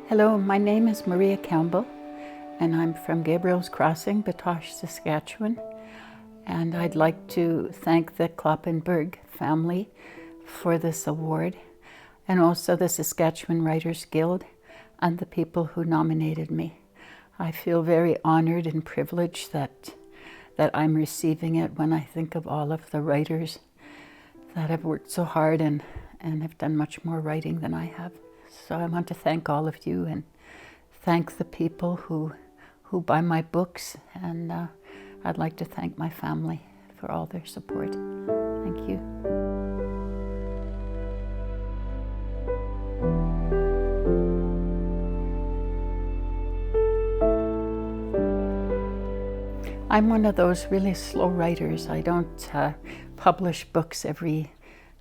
Hello, my name is Maria Campbell, and I'm from Gabriel's Crossing, Batoche, Saskatchewan. And I'd like to thank the Kloppenburg family for this award, and also the Saskatchewan Writers Guild and the people who nominated me. I feel very honored and privileged that I'm receiving it when I think of all of the writers that have worked so hard and have done much more writing than I have. So I want to thank all of you and thank the people who buy my books, and I'd like to thank my family for all their support. Thank you. I'm one of those really slow writers. I don't publish books every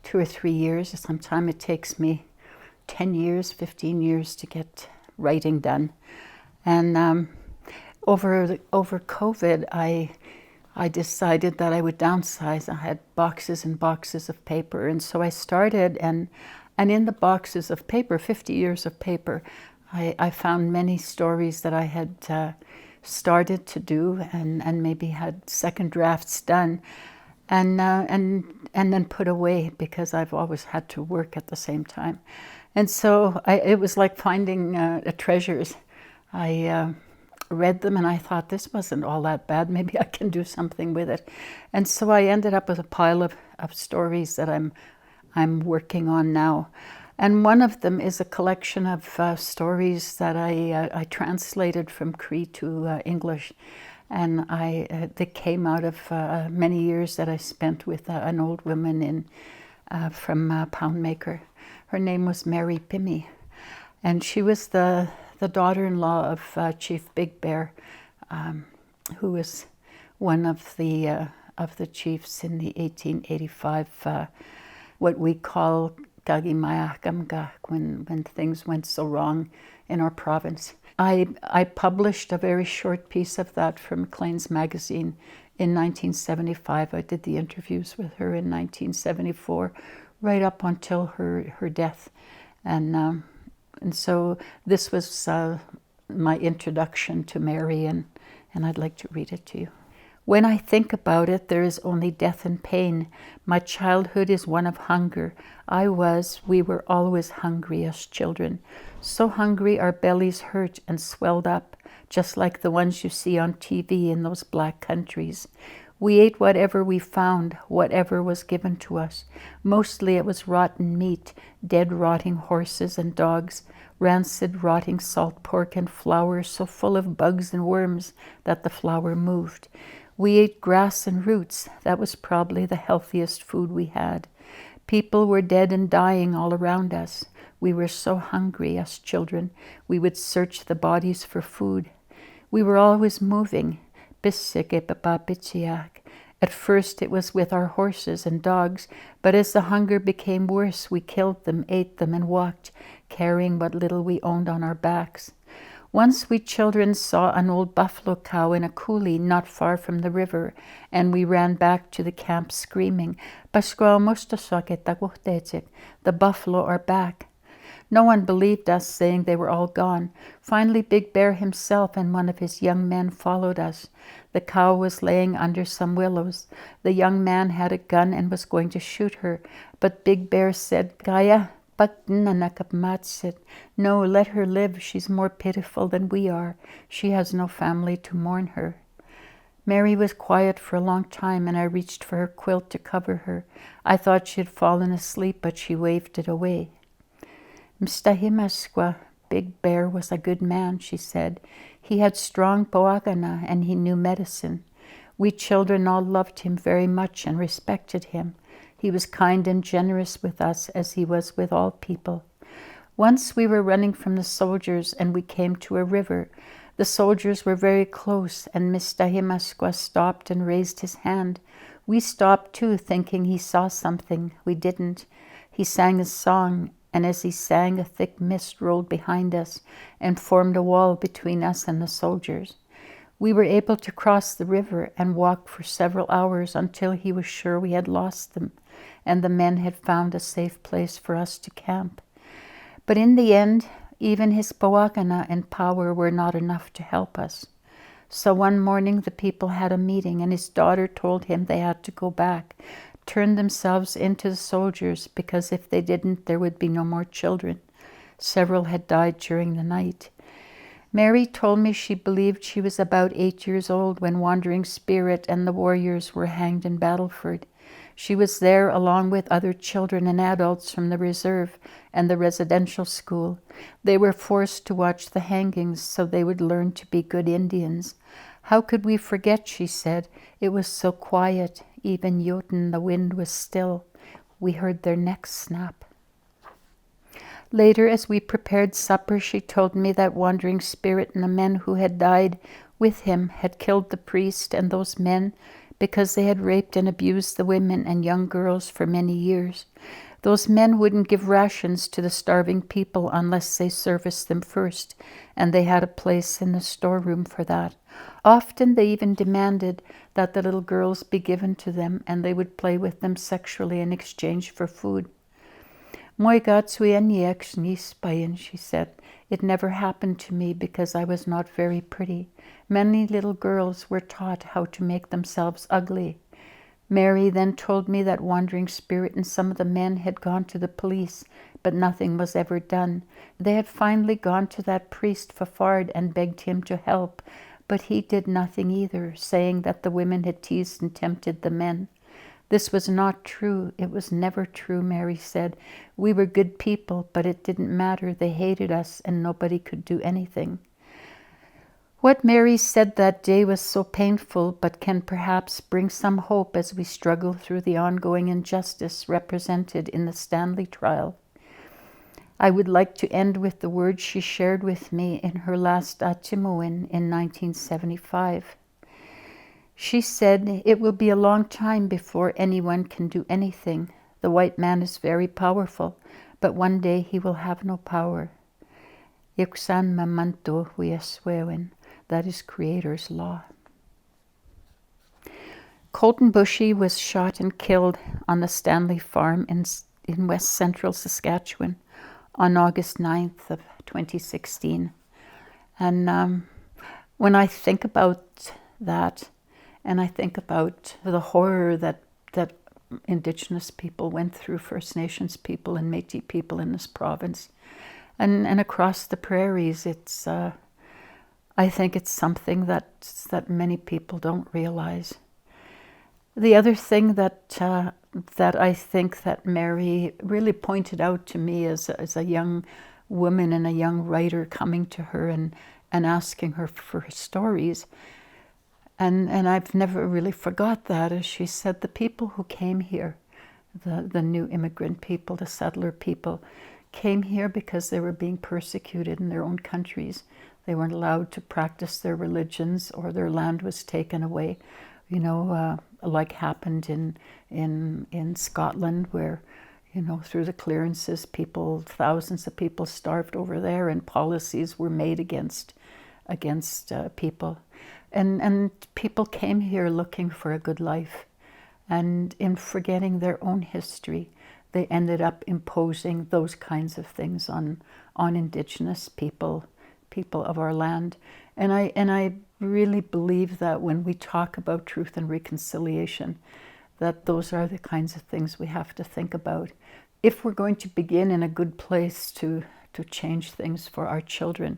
2 or 3 years. Sometimes it takes me 10 years, 15 years to get writing done. And over COVID, I decided that I would downsize. I had boxes and boxes of paper, and so I started, and in the boxes of paper, 50 years of paper, I found many stories that I had started to do and maybe had second drafts done, and then put away because I've always had to work at the same time. And so it was like finding treasures. I read them and I thought, this wasn't all that bad. Maybe I can do something with it. And so I ended up with a pile of stories that I'm working on now. And one of them is a collection of stories that I translated from Cree to English. And they came out of many years that I spent with an old woman from Poundmaker. Her name was Mary Pimmy, and she was the daughter-in-law of Chief Big Bear, who was one of the chiefs in the 1885, what we call Kagimayakamga, when things went so wrong in our province. I published a very short piece of that from Acclaimed magazine in 1975. I did the interviews with her in 1974. Right up until her death. And so this was my introduction to Mary, and I'd like to read it to you. When I think about it, there is only death and pain. My childhood is one of hunger. We were always hungry as children. So hungry our bellies hurt and swelled up, just like the ones you see on TV in those black countries. We ate whatever we found, whatever was given to us. Mostly it was rotten meat, dead rotting horses and dogs, rancid rotting salt pork and flour so full of bugs and worms that the flour moved. We ate grass and roots. That was probably the healthiest food we had. People were dead and dying all around us. We were so hungry as children. We would search the bodies for food. We were always moving. At first it was with our horses and dogs, but as the hunger became worse, we killed them, ate them, and walked, carrying what little we owned on our backs. Once we children saw an old buffalo cow in a coulee not far from the river, and we ran back to the camp screaming, "The buffalo are back." No one believed us, saying they were all gone. Finally, Big Bear himself and one of his young men followed us. The cow was laying under some willows. The young man had a gun and was going to shoot her, but Big Bear said, "Gaya, no, let her live. She's more pitiful than we are. She has no family to mourn her." Mary was quiet for a long time, and I reached for her quilt to cover her. I thought she had fallen asleep, but she waved it away. "Mstahimasqua, Big Bear was a good man," she said. "He had strong poagana and he knew medicine. We children all loved him very much and respected him. He was kind and generous with us as he was with all people. Once we were running from the soldiers and we came to a river. The soldiers were very close and Mstahimasqua stopped and raised his hand. We stopped too, thinking he saw something. We didn't. He sang a song, and as he sang, a thick mist rolled behind us and formed a wall between us and the soldiers. We were able to cross the river and walk for several hours until he was sure we had lost them, and the men had found a safe place for us to camp. But in the end, Even his Bawagana and power were not enough to help us. So one morning the people had a meeting, and his daughter told him they had to go back, turn themselves into the soldiers, because if they didn't, there would be no more children. Several had died during the night. Mary told me she believed she was about 8 years old when Wandering Spirit and the warriors were hanged in Battleford. She was there along with other children and adults from the reserve and the residential school. They were forced to watch the hangings so they would learn to be good Indians. How could we forget, she said. It was so quiet. Even Jotun, the wind was still. We heard their necks snap. Later, as we prepared supper, she told me that Wandering Spirit and the men who had died with him had killed the priest and those men because they had raped and abused the women and young girls for many years. Those men wouldn't give rations to the starving people unless they serviced them first, and they had a place in the storeroom for that. Often they even demanded that the little girls be given to them, and they would play with them sexually in exchange for food. She said. It never happened to me because I was not very pretty. Many little girls were taught how to make themselves ugly. Mary then told me that Wandering Spirit and some of the men had gone to the police, but nothing was ever done. They had finally gone to that priest Fafard and begged him to help, but he did nothing either, saying that the women had teased and tempted the men. This was not true. It was never true, Mary said. We were good people, but it didn't matter. They hated us and nobody could do anything. What Mary said that day was so painful, but can perhaps bring some hope as we struggle through the ongoing injustice represented in the Stanley trial. I would like to end with the words she shared with me in her last Atimuin in 1975. She said, "It will be a long time before anyone can do anything. The white man is very powerful, but one day he will have no power. Yuksan mamanto huyaswewin." That is Creator's law. Colton Bushy was shot and killed on the Stanley farm in west central Saskatchewan on August 9th of 2016. And when I think about that, and I think about the horror that Indigenous people went through, First Nations people and Métis people in this province, and across the prairies, it's I think it's something that many people don't realize. The other thing that I think that Mary really pointed out to me as a young woman and a young writer coming to her and asking her for stories, and I've never really forgot that, as she said, the people who came here, the new immigrant people, the settler people, came here because they were being persecuted in their own countries. They weren't allowed to practice their religions, or their land was taken away, like happened in Scotland, where, through the clearances, thousands of people starved over there, and policies were made against people. And people came here looking for a good life. And in forgetting their own history, they ended up imposing those kinds of things on Indigenous people of our land. And I really believe that when we talk about truth and reconciliation, that those are the kinds of things we have to think about. If we're going to begin in a good place to change things for our children,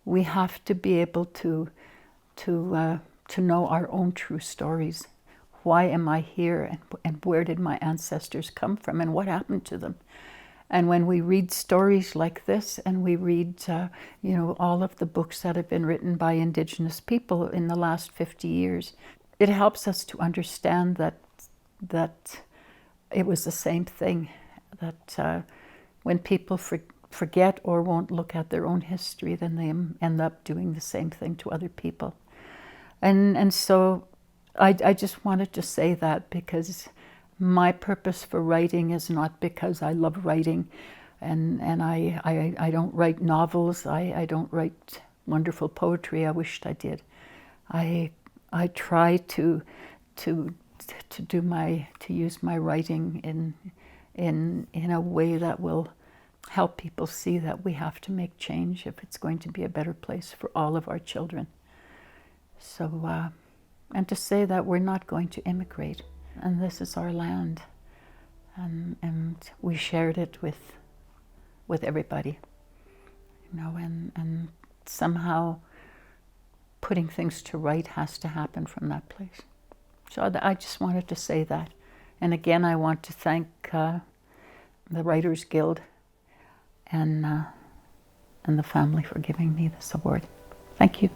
we have to be able to know our own true stories. Why am I here, and where did my ancestors come from, and what happened to them? And when we read stories like this, and we read all of the books that have been written by Indigenous people in the last 50 years, it helps us to understand that it was the same thing, that when people forget or won't look at their own history, then they end up doing the same thing to other people. And so I just wanted to say that, because my purpose for writing is not because I love writing, and I don't write novels, I don't write wonderful poetry. I wished I did. I try to use my writing in a way that will help people see that we have to make change if it's going to be a better place for all of our children. So, and to say that we're not going to immigrate, and this is our land, and we shared it with everybody, you know, and somehow putting things to right has to happen from that place. So I just wanted to say that. And again, I want to thank the Writers Guild and the family for giving me this award. Thank you.